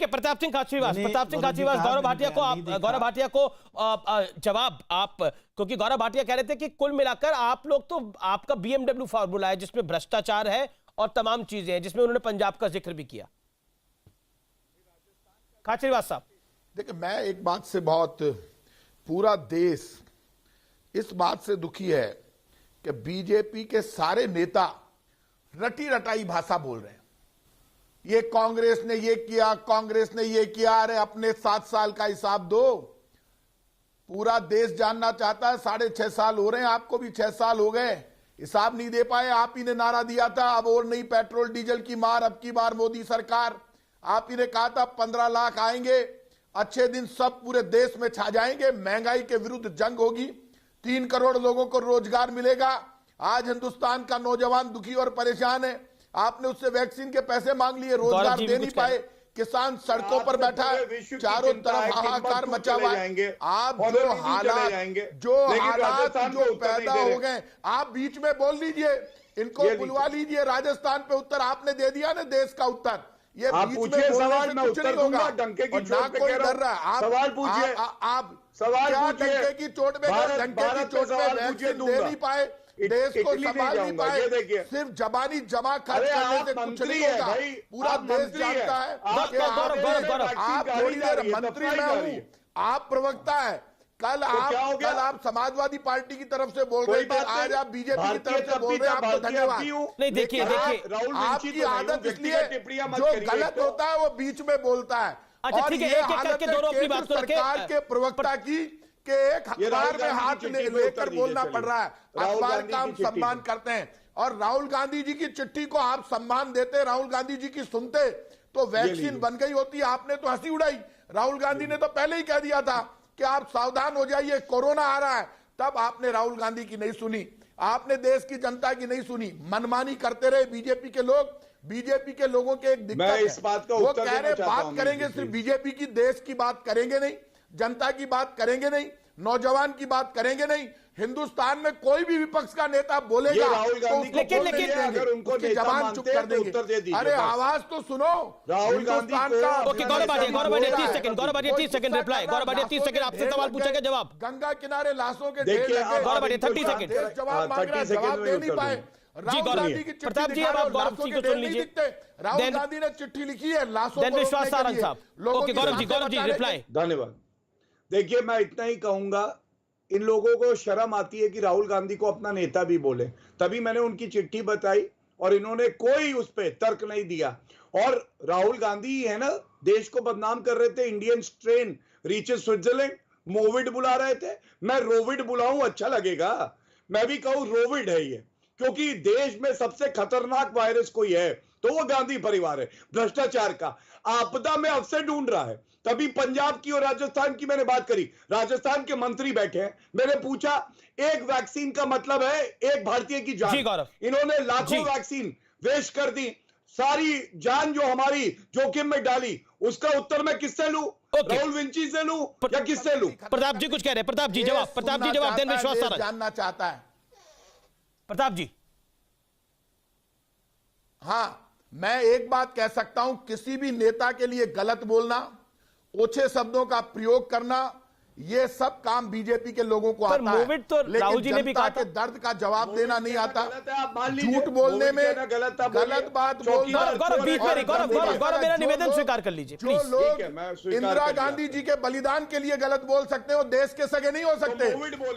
है, प्रताप सिंह खाचरीवास गौरव भाटिया को जवाब आप, क्योंकि गौरव भाटिया कह रहे थे कि कुल मिलाकर आप लोग तो, आपका बीएमडब्ल्यू फॉर्मूला है जिसमें भ्रष्टाचार है और तमाम चीजें हैं, जिसमें उन्होंने पंजाब का जिक्र भी किया। खाचरीवास साहब देखिए, मैं एक बात से बहुत, पूरा देश इस बात से दुखी है कि बीजेपी के सारे नेता रटी रटाई भाषा बोल रहे हैं। ये कांग्रेस ने ये किया, कांग्रेस ने ये किया, अरे अपने 7 साल का हिसाब दो। पूरा देश जानना चाहता है, 6.5 साल हो रहे हैं, आपको भी 6 साल हो गए, हिसाब नहीं दे पाए। आप ही ने नारा दिया था अब और नहीं पेट्रोल डीजल की मार, अब की बार मोदी सरकार। आप ही ने कहा था 15 लाख आएंगे, अच्छे दिन सब पूरे देश में छा जाएंगे, महंगाई के विरुद्ध जंग होगी, 3 करोड़ लोगों को रोजगार मिलेगा। आज हिंदुस्तान का नौजवान दुखी और परेशान है, आपने उससे वैक्सीन के पैसे मांग लिए, रोजगार दे नहीं पाए, किसान सड़कों पर बैठा है, चारों तरफ हाहाकार मचा हुआ है। आप जो हालात जो पैदा हो गए, आप बीच में बोल लीजिए, इनको बुलवा लीजिए। राजस्थान पे उत्तर आपने दे दिया ना, देश का उत्तर। ये बीच में सवाल मैं उत्तर दूंगा, डंके की चोट पे कह रहा हूं। सवाल पूछिए, आप सवाल पूछिए, डंके की चोट पे वैक्सीन दे नहीं पाए, देश को संभाल नहीं पाए, सिर्फ जबानी जमा खर्च करने से कुछ नहीं होगा। पूरा देश जानता है आप थोड़ी देर मंत्री मैं हूं, आप प्रवक्ता है। कल आप समाजवादी पार्टी की तरफ से बोल रहे थे, आज आप बीजेपी की तरफ से बोल रहे हैं, आपको धन्यवाद। नहीं, देखिए आपकी आदत इसलिए, जो गलत होता है वो बीच में बोलता है। अच्छा ठीक है, एक-एक करके दोनों अपनी बात को रखें। सरकार के प्रवक्ता की कि एक अखबार में हाथ लेकर बोलना पड़ रहा है, अखबार का हम सम्मान करते हैं, और राहुल गांधी जी की चिट्ठी को आप सम्मान देते, राहुल गांधी जी की सुनते तो वैक्सीन बन गई होती। आपने तो हंसी उड़ाई, राहुल गांधी ने तो पहले ही कह दिया था कि आप सावधान हो जाइए, कोरोना आ रहा है। तब आपने राहुल गांधी की नहीं सुनी, आपने देश की जनता की नहीं सुनी, मनमानी करते रहे बीजेपी के लोग। बीजेपी के लोगों के एक दिक्कत है, इस बात का वो कह रहे बात करेंगे सिर्फ बीजेपी की, देश की बात करेंगे नहीं, जनता की बात करेंगे नहीं, नौजवान की बात करेंगे नहीं। हिंदुस्तान में कोई भी विपक्ष का नेता बोलेगा तो लेकिन अगर उनको जबान चुप कर देंगे। अरे आवाज तो सुनो राहुल गांधी को। Okay, Gaurav Bhatia 30 second, Gaurav Bhatia 30 second reply, Gaurav Bhatia 30 second आपसे सवाल पूछेगा जवाब। गंगा किनारे लाशों के देखिए, गौरव भाटिया 30 सेकंड जवाब मांग रहा है, जवाब दे नहीं पाए। राहुल गांधी की प्रताप जी, अब आप गौरव सिंह को सुन लीजिए। राहुल गांधी ने चिट्ठी लिखी है लाशों को विश्वास सारंग साहब। Okay, Gaurav ji reply. धन्यवाद। देखिए, मैं इतना ही कहूंगा, इन लोगों को शर्म आती है कि राहुल गांधी को अपना नेता भी बोले। तभी मैंने उनकी चिट्ठी बताई और इन्होंने कोई उस पर तर्क नहीं दिया। और राहुल गांधी है ना, देश को बदनाम कर रहे थे, इंडियन स्ट्रेन रीचेस स्विट्जरलैंड, मोविड बुला रहे थे। मैं रोविड बुलाऊं अच्छा लगेगा, मैं भी कहूं रोविड है ये, क्योंकि देश में सबसे खतरनाक वायरस कोई है तो वो गांधी परिवार है। भ्रष्टाचार का आपदा में अवसर ढूंढ रहा है। तभी पंजाब की और राजस्थान की मैंने बात करी, राजस्थान के मंत्री बैठे हैं, मैंने पूछा एक वैक्सीन का मतलब है एक भारतीय की जान। इन्होंने लाखों वैक्सीन वेस्ट कर दी, सारी जान जो हमारी जोखिम में डाली, उसका उत्तर मैं किससे लूं? राहुल विंची से लूं या किससे लूं? प्रताप जी कुछ कह रहे हैं, प्रताप जी जवाब दें। विश्वास सारंग जानना चाहता है प्रताप जी। हाँ, मैं एक बात कह सकता हूं, किसी भी नेता के लिए गलत बोलना, ओछे शब्दों का प्रयोग करना, ये सब काम बीजेपी के लोगों को आता है, तो राहुल जी ने भी कहा के दर्द का जवाब देना नहीं आता। झूठ बोलने में गलत बात बोलना। गौरव मेरा निवेदन स्वीकार कर लीजिए। जो लोग इंदिरा गांधी जी के बलिदान के लिए गलत बोल सकते हो, देश के सगे नहीं हो सकते।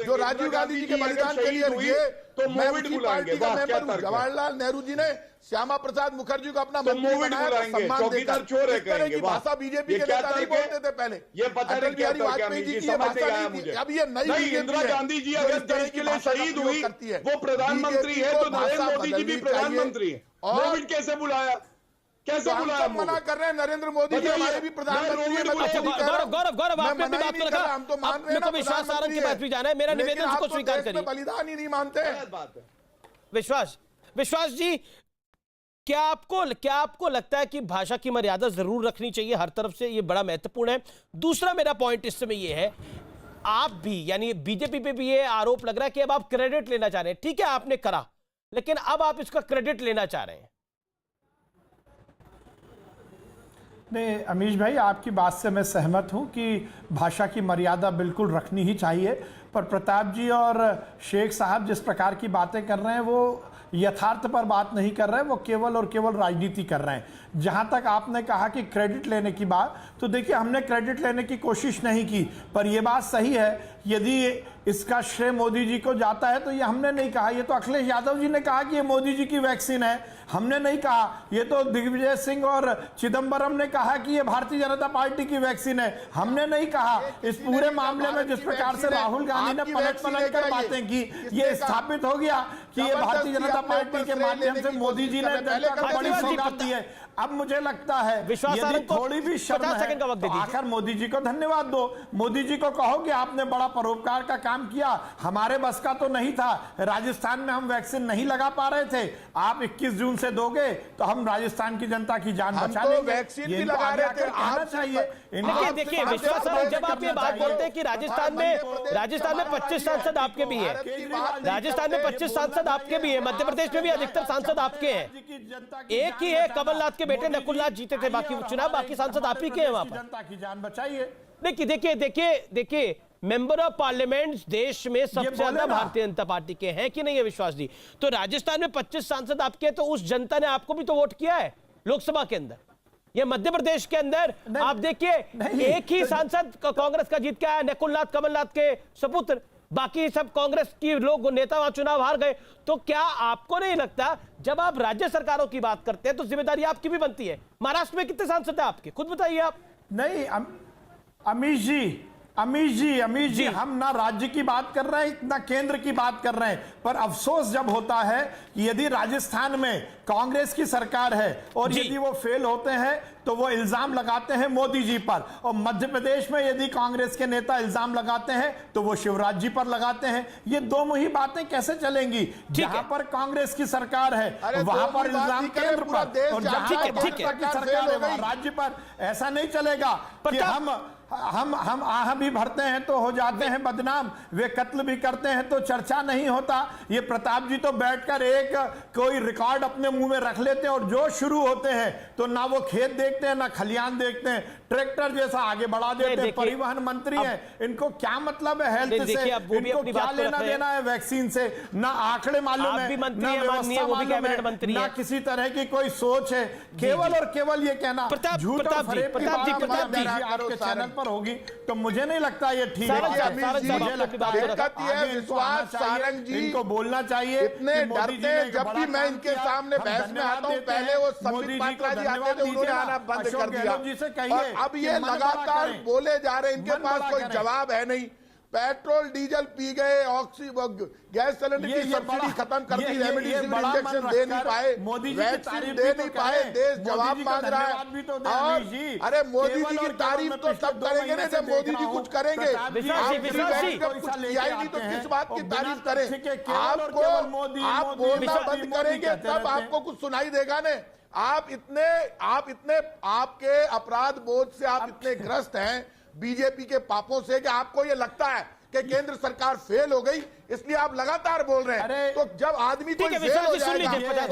जो राजीव गांधी जी के बलिदान के लिए तो मैं उसी पार्टी का मेंबर हूं। जवाहरलाल नेहरू जी ने श्यामा प्रसाद मुखर्जी को अपना मंत्री बनाया, सम्मान देकर। इस तरह की भाषा बीजेपी के नेता नहीं बोलते थे पहले। अटल बिहारी वाजपेयी जी की भाषा नहीं थी, अब ये नई इंदिरा गांधी जी अगर देश के लिए शहीद हुई, वो प्रधानमंत्री है, तो नरेंद्र मोदी जी भी प्रधानमंत्री है। कोविड कैसे बुलाया, कैसे बुलाया? हम मना कर रहे हैं, नरेंद्र मोदी जी हमारे भी प्रधानमंत्री हैं। गौरव आपने भी बात को रखा, हम तो मान रहे हैं ना, विश्वास सारंग की बात भी जाना है, मेरा निवेदन उसको स्वीकार करिए। बलिदान ही नहीं मानते। विश्वास जी, क्या आपको लगता है कि भाषा की मर्यादा जरूर रखनी चाहिए हर तरफ से? ये बड़ा महत्वपूर्ण है। दूसरा मेरा पॉइंट इस समय ये है, आप भी यानी बीजेपी पे भी ये आरोप लग रहा है कि अब आप क्रेडिट लेना चाह रहे हैं। ठीक है, आपने करा, लेकिन अब आप इसका क्रेडिट लेना चाह रहे हैं। नहीं अमीश भाई, आपकी बात से मैं सहमत हूं कि भाषा की मर्यादा बिल्कुल रखनी ही चाहिए, पर प्रताप जी और शेख साहब जिस प्रकार की बातें कर रहे हैं वो यथार्थ पर बात नहीं कर रहे हैं, वो केवल और केवल राजनीति कर रहे हैं। जहां तक आपने कहा कि क्रेडिट लेने की बात, तो देखिए हमने क्रेडिट लेने की कोशिश नहीं की, पर यह बात सही है यदि इसका श्रेय मोदी जी को जाता है तो ये हमने नहीं कहा, ये तो अखिलेश यादव जी ने कहा कि ये मोदी जी की वैक्सीन है, हमने नहीं कहा। ये तो दिग्विजय सिंह और चिदम्बरम ने कहा कि ये भारतीय जनता पार्टी की वैक्सीन है, हमने नहीं कहा। इस पूरे मामले में जिस प्रकार से राहुल गांधी ने पलट कर बातें की, ये स्थापित हो गया कि ये भारतीय जनता पार्टी के माध्यम से मोदी जी ने बड़ी सौगात दी है। अब मुझे लगता है यदि थोड़ी भी शर्म है तो आकर मोदी जी को धन्यवाद दो, मोदी जी को कहो कि आपने बड़ा परोपकार का काम किया, हमारे बस का तो नहीं था, राजस्थान में हम वैक्सीन नहीं लगा पा रहे थे, आप 21 जून से दोगे तो हम राजस्थान की जनता की जान बचा लेंगे। वैक्सीन भी लगा रहे थे, कहना चाहिए। देखिए विश्वास सर, जब आप ये बात बोलते हैं कि राजस्थान में 25 सांसद आपके भी है, राजस्थान में 25 सांसद आपके भी है, मध्य प्रदेश में भी अधिकतर सांसद आपके हैं, एक ही है कमलनाथ के बेटे नकुलनाथ जीते थे बाकी चुनाव, बाकी सांसद आप ही के हैं वहां पर। जनता की जान बचाइए। देखिए मेंबर ऑफ पार्लियामेंट देश में सबसे ज्यादा भारतीय जनता पार्टी के हैं कि नहीं है विश्वास जी? तो राजस्थान में 25 सांसद आपके हैं, तो उस जनता ने आपको भी तो वोट किया है लोकसभा के अंदर। ये मध्य प्रदेश के अंदर आप देखिए एक ही सांसद कांग्रेस का जीत के आया, नकुलनाथ कमलनाथ के सपुत्र, बाकी सब कांग्रेस की लोग नेता वहां चुनाव हार गए। तो क्या आपको नहीं लगता जब आप राज्य सरकारों की बात करते हैं तो जिम्मेदारी आपकी भी बनती है? महाराष्ट्र में कितने सांसद हैं आपके, खुद बताइए आप। नहीं अमीश जी, हम ना राज्य की बात कर रहे हैं ना केंद्र की बात कर रहे हैं, पर अफसोस जब होता है कि यदि राजस्थान में कांग्रेस की सरकार है और यदि वो फेल होते हैं तो वो इल्जाम लगाते हैं मोदी जी पर, और मध्य प्रदेश में यदि कांग्रेस के नेता इल्जाम लगाते हैं तो वो शिवराज जी पर लगाते हैं। ये दो मुही बातें कैसे चलेंगी? जहां पर कांग्रेस की सरकार है वहां पर इल्जाम केंद्र पर, और जहां पर भाजपा की सरकार है वहां राज्य पर। ऐसा नहीं चलेगा कि हम आह भी भरते हैं तो हो जाते हैं बदनाम, वे कत्ल भी करते हैं तो चर्चा नहीं होता। ये प्रताप जी तो बैठकर एक कोई रिकॉर्ड अपने मुंह में रख लेते हैं, और जो शुरू होते हैं तो ना वो खेत देखते हैं ना खलियान देखते हैं, ट्रैक्टर जैसा आगे बढ़ा देते हैं। परिवहन मंत्री हैं, इनको क्या मतलब है हेल्थ से, इनको क्या लेना देना है वैक्सीन से? ना आंकड़े मालूम है, ना व्यवस्था मालूम है, ना किसी तरह की कोई सोच है, केवल और केवल ये कहना झूठ और फरेब की बात आपके चैनल पर होगी, तो मुझे नहीं लगता ये ठीक है। मुझे लगता है विश्वास सारंग जी इनको बोलना चाहिए। इतने डरते हैं, जब भी मैं इनके सामने बहस में आता हूं, पहले वो संबित पात्रा जी आते थे, उन्होंने आना बंद कर दिया, और अब ये लगातार बोले जा रहे हैं, इनके पास कोई जवाब है नहीं। पेट्रोल डीजल पी गए, गैस सिलेंडर की सब्सिडी खत्म कर दी, रेमडेसिविर इंजेक्शन दे नहीं पाए, वैक्सीन दे नहीं पाए, देश जवाब मांग रहा है। और अरे मोदी जी की तारीफ तो तब करेंगे ना जब मोदी जी कुछ करेंगे, तो किस बात की तारीफ करें? आप बोलना बंद करेंगे तब आपको कुछ सुनाई देगा ने। आप इतने आपके अपराध बोध से आप इतने ग्रस्त हैं बीजेपी के पापों से कि आपको ये लगता है कि केंद्र सरकार फेल हो गई, इसलिए आप लगातार बोल रहे हैं। तो जब आदमी कोई फेल हो जाएगा